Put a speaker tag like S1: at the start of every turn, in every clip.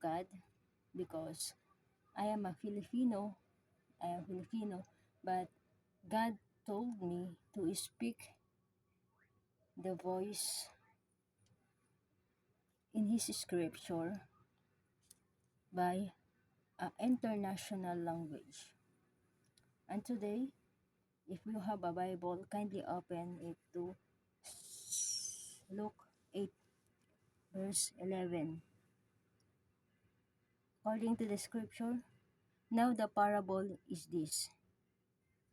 S1: God because I am a Filipino. I am Filipino, but God told me to speak the voice in His scripture by an international language. And today, if you have a Bible, kindly open it to Luke 8, verse 11. According to the scripture, now the parable is this.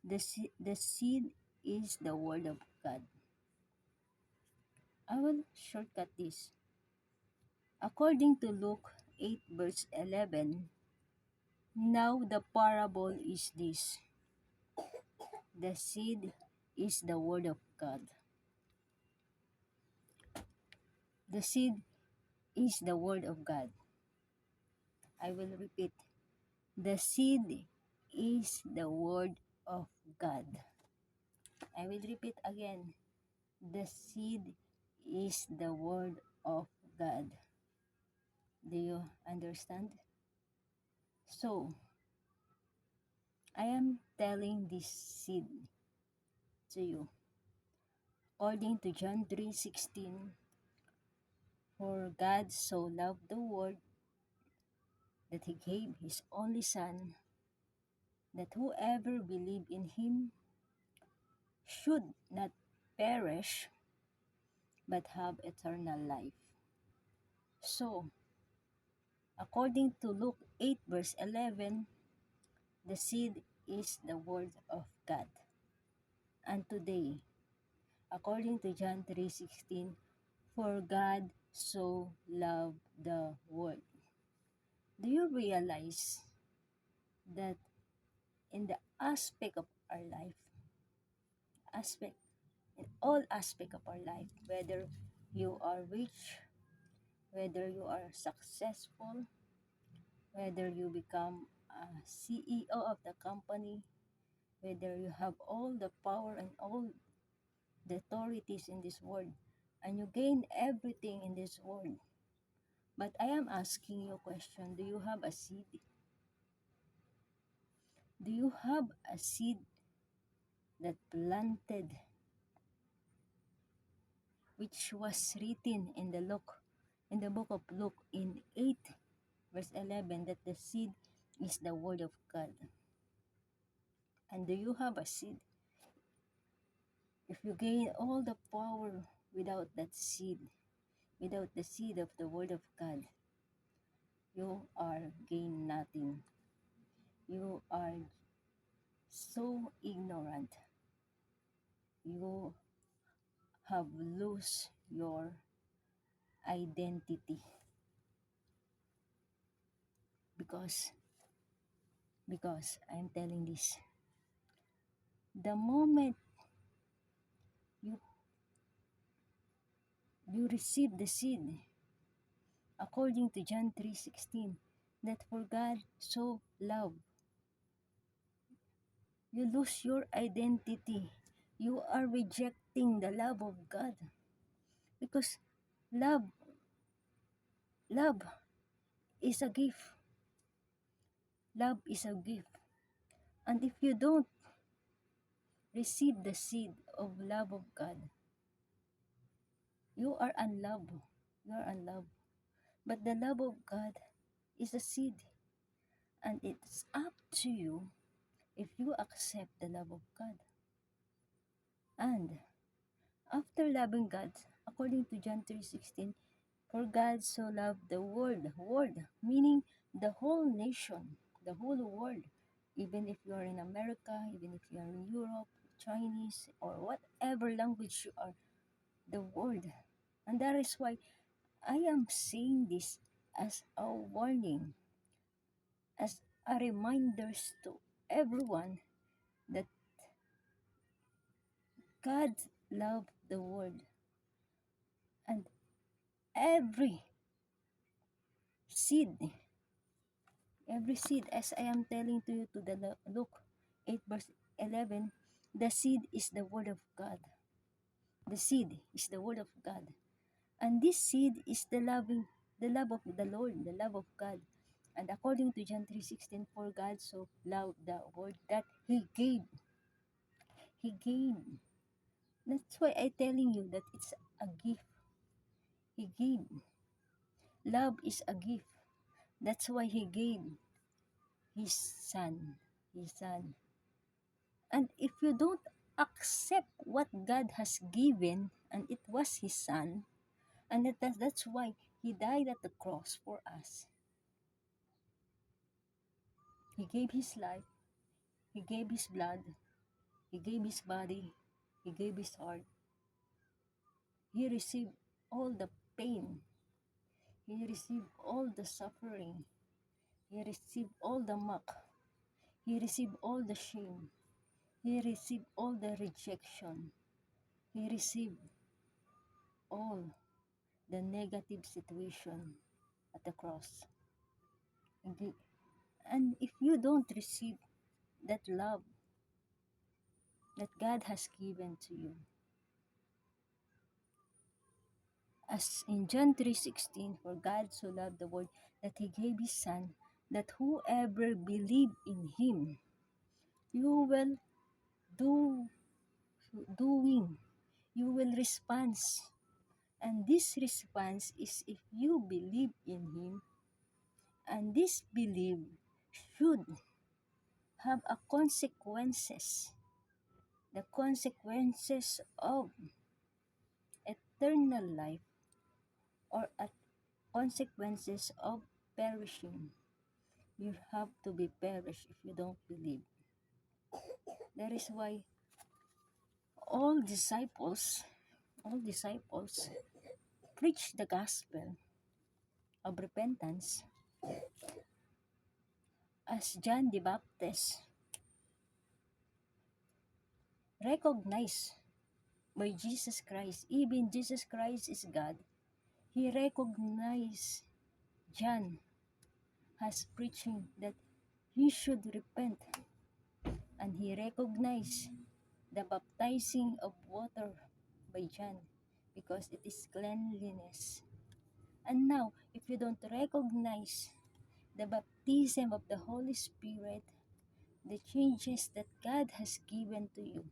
S1: The seed is the word of God. I will shortcut this. According to Luke 8 verse 11, now the parable is this. The seed is the word of God. The seed is the word of God. I will repeat. The seed is the word of God. I will repeat again. The seed is the word of God. Do you understand? So, I am telling this seed to you. According to John 3:16, for God so loved the world that He gave His only Son, that whoever believe in Him should not perish, but have eternal life. So, according to Luke 8 verse 11, the seed is the word of God. And today, according to John 3:16, for God so loved the world. Do you realize that in the aspect of our life, aspect in all aspect of our life, whether you are rich, whether you are successful, whether you become a CEO of the company, whether you have all the power and all the authorities in this world, and you gain everything in this world. But I am asking you a question, do you have a seed? Do you have a seed that planted, which was written in the book of Luke in 8 verse 11, that the seed is the word of God? And do you have a seed? If you gain all the power without that seed, without the seed of the word of God, you are gain nothing. You are so ignorant. You have lost your identity because I'm telling this. The moment you receive the seed, according to John 3:16, that for God so loved, you lose your identity. You are rejecting the love of God because love love is a gift. Love is a gift. And if you don't receive the seed of love of God, you are unloved. You are unloved. But the love of God is a seed. And it's up to you if you accept the love of God. And after loving God, according to John 3:16, for God so loved the world, meaning the whole nation, the whole world, even if you are in America, even if you are in Europe, Chinese, or whatever language you are, the world. And that is why I am saying this as a warning, as a reminders to everyone that God loved the world, and every seed, every seed, as I am telling to you to the Luke 8 verse 11, the seed is the word of God. The seed is the word of God. And this seed is the loving the love of the Lord, the love of God. And according to John 3:16, for God so loved the world that He gave. He gave. That's why I'm telling you that it's a gift. He gave. Love is a gift. That's why He gave His Son. His Son. And if you don't accept what God has given, and it was His Son, and that's why He died at the cross for us. He gave His life. He gave His blood. He gave His body. He gave His heart. He received all the pain. He received all the suffering. He received all the mock. He received all the shame. He received all the rejection. He received all the negative situation at the cross. And if you don't receive that love that God has given to you, as in John 3:16, for God so loved the world that He gave His Son, that whoever believe in Him, you will do doing, you will respond. And this response is if you believe in Him, and this belief should have a consequences, the consequences of eternal life, or a consequences of perishing. You have to be perished if you don't believe. That is why all disciples, all disciples preach the gospel of repentance, as John the Baptist, recognized by Jesus Christ. Even Jesus Christ is God. He recognized John as preaching that he should repent, and he recognized the baptizing of water by John because it is cleanliness. And now, if you don't recognize the baptism of the Holy Spirit, the changes that God has given to you,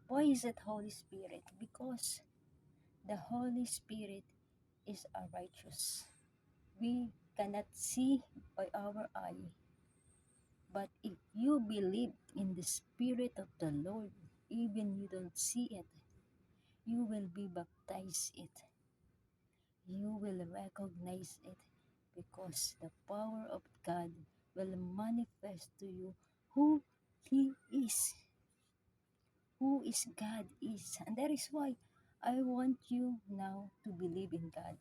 S1: why is it Holy Spirit? Because the Holy Spirit is a righteous. We cannot see by our eye, but if you believe in the Spirit of the Lord, even you don't see it, you will be baptized it. You will recognize it because the power of God will manifest to you who He is, who is God is. And that is why I want you now to believe in God.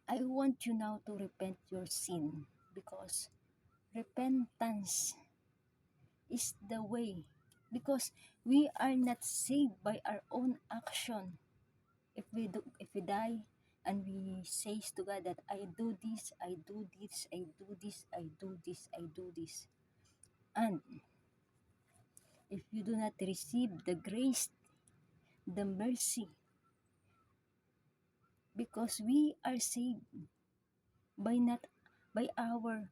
S1: I want you now to repent your sin because repentance is the way. Because we are not saved by our own action. If we die and we say to God that I do this, I do this, I do this, I do this, I do this. And if you do not receive the grace, the mercy, because we are saved by not by our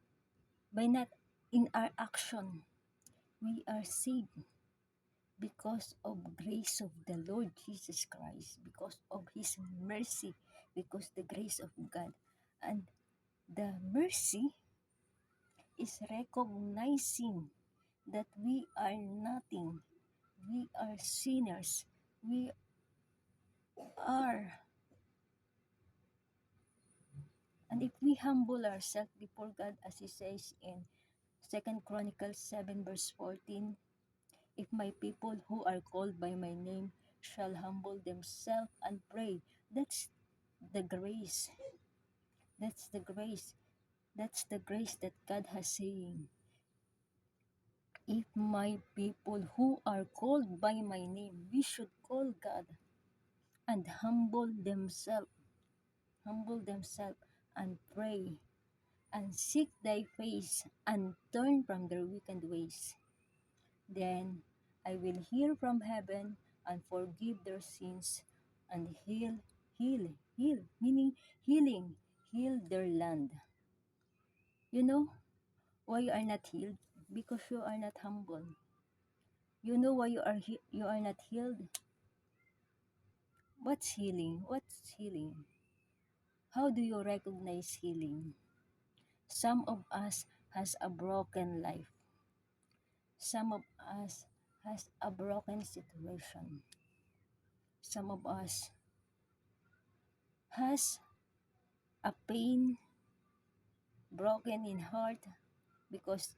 S1: by not in our action. We are saved because of grace of the Lord Jesus Christ, because of His mercy, because the grace of God. And the mercy is recognizing that we are nothing, we are sinners, we are. And if we humble ourselves before God, as He says in 2 Chronicles 7 verse 14, if my people who are called by my name shall humble themselves and pray, that's the grace. That's the grace. That's the grace that God has saying. If my people who are called by my name, we should call God and humble themselves and pray and seek thy face and turn from their wicked ways. Then I will hear from heaven and forgive their sins and heal meaning healing, heal their land. You know why you are not healed? Because you are not humble. You know why you are not healed? What's healing? What's healing? How do you recognize healing? Some of us has a broken life. Some of us has a broken situation. Some of us has a pain, broken in heart because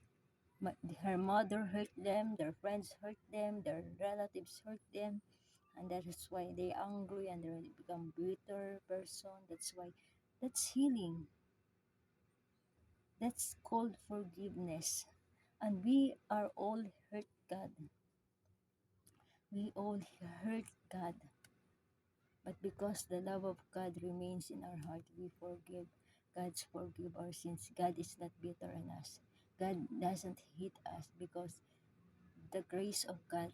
S1: her mother hurt them, their friends hurt them, their relatives hurt them, and that is why they angry and they become bitter person. That's healing. That's called forgiveness. And we are all hurt God. We all hurt God. But because the love of God remains in our heart, we forgive. God's forgive our sins. God is not bitter on us. God doesn't hate us because the grace of God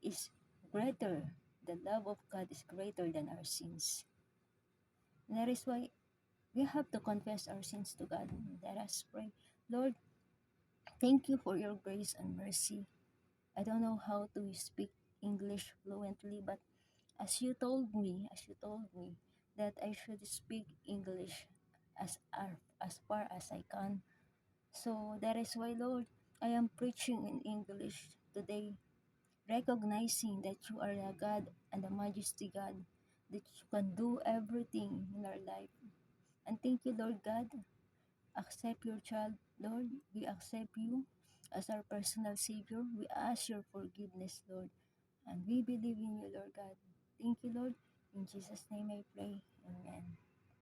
S1: is greater. The love of God is greater than our sins. And that is why we have to confess our sins to God. Let us pray. Lord, thank you for your grace and mercy. I don't know how to speak English fluently, but as you told me that I should speak English as far as I can. So that is why, Lord, I am preaching in English today, recognizing that you are a God and a majesty God, that you can do everything in our life. And thank you, Lord God. Accept your child, Lord. We accept you as our personal Savior. We ask your forgiveness, Lord. And we believe in you, Lord God. Thank you, Lord. In Jesus' name I pray. Amen.